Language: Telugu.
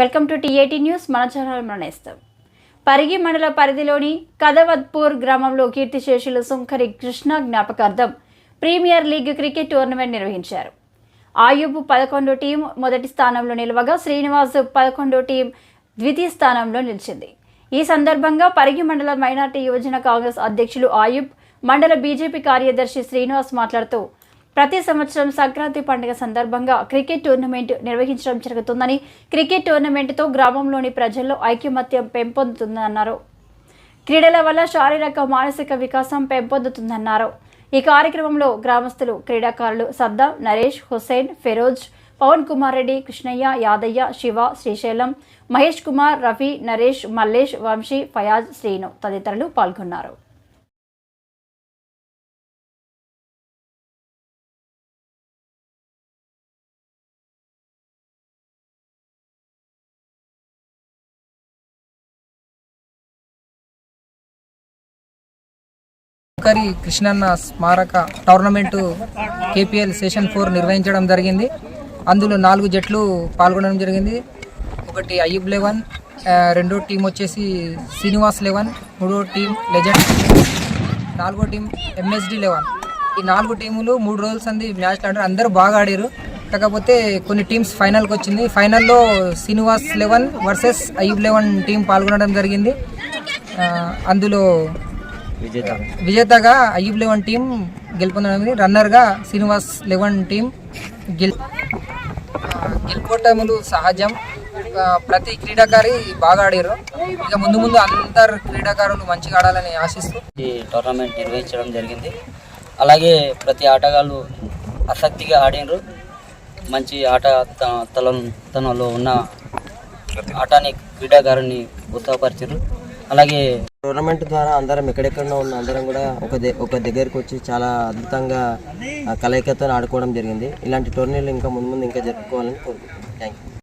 Welcome to T eighteen news. మన ఛానల్ నేస్తాం. పరిగి మండల పరిధిలోని కదవత్పూర్ గ్రామంలో కీర్తిశేషులు సుంకరి కృష్ణ జ్ఞాపకార్థం ప్రీమియర్ లీగ్ క్రికెట్ టోర్నమెంట్ నిర్వహించారు. ఆయుబ్ 11వ టీం మొదటి స్థానంలో నిలవగా శ్రీనివాస్ 11వ టీం ద్వితీయ స్థానంలో నిలిచింది. ఈ సందర్భంగా పరిగి మండల మైనార్టీ యువజన కాంగ్రెస్ అధ్యక్షులు ఆయుబ్, మండల బీజేపీ కార్యదర్శి శ్రీనివాస్ మాట్లాడుతూ ప్రతి సంవత్సరం సంక్రాంతి పండుగ సందర్భంగా క్రికెట్ టోర్నమెంట్ నిర్వహించడం జరుగుతుందని, క్రికెట్ టోర్నమెంట్తో గ్రామంలోని ప్రజల్లో ఐకమత్యం పెంపొందుతుందన్నారు. క్రీడల వల్ల శారీరక మానసిక వికాసం పెంపొందుతుందన్నారు. ఈ కార్యక్రమంలో గ్రామస్తులు, క్రీడాకారులు సద్దాం, నరేష్, హుసేన్, ఫెరోజ్, పవన్ కుమార్ రెడ్డి, కృష్ణయ్య, యాదయ్య, శివ, శ్రీశైలం, మహేష్ కుమార్, రఫీ, నరేష్, మల్లేష్, వంశీ, ఫయాజ్, శ్రీను తదితరులు పాల్గొన్నారు. సుంకరి కృష్ణన్న స్మారక టోర్నమెంటు KPL సెషన్ 4 నిర్వహించడం జరిగింది. అందులో 4 జట్లు పాల్గొనడం జరిగింది. ఒకటి అయ్యూబ్ 11, రెండో టీం వచ్చేసి శ్రీనివాస్ 11, మూడో టీం లెజెండ్, నాలుగో టీం MSD 11. ఈ 4 టీములు 3 రోజుల సంది మ్యాచ్లు ఆడారు. అందరూ బాగా ఆడారు. కాకపోతే కొన్ని టీమ్స్ ఫైనల్కి వచ్చింది. ఫైనల్లో శ్రీనివాస్ 11 వర్సెస్ అయ్యూబ్ 11 టీం పాల్గొనడం జరిగింది. అందులో విజేతగా అయ్యూబ్ 11 టీం గెలుపొందడం, రన్నర్గా శ్రీనివాస్ 11 టీం గెలుపోటములు సహజం. ప్రతి క్రీడాకారి బాగా ఆడారు. ఇక ముందు ముందు అందరు క్రీడాకారులు మంచిగా ఆడాలని ఆశిస్తూ ఈ టోర్నమెంట్ నిర్వహించడం జరిగింది. అలాగే ప్రతి ఆటగాళ్ళు ఆసక్తిగా ఆడినారు. మంచి ఆట తనలో ఉన్న ఆటని క్రీడాకారుని ఉత్సాహపరిచారు. అలాగే టోర్నమెంట్ ద్వారా అందరం ఎక్కడెక్కడో ఉన్న అందరం కూడా ఒక దగ్గరికి వచ్చి చాలా అద్భుతంగా కలయికతో ఆడుకోవడం జరిగింది. ఇలాంటి టోర్నీలు ఇంకా ముందు ఇంకా జరుపుకోవాలని కోరుకుంటున్నాను. Thank you.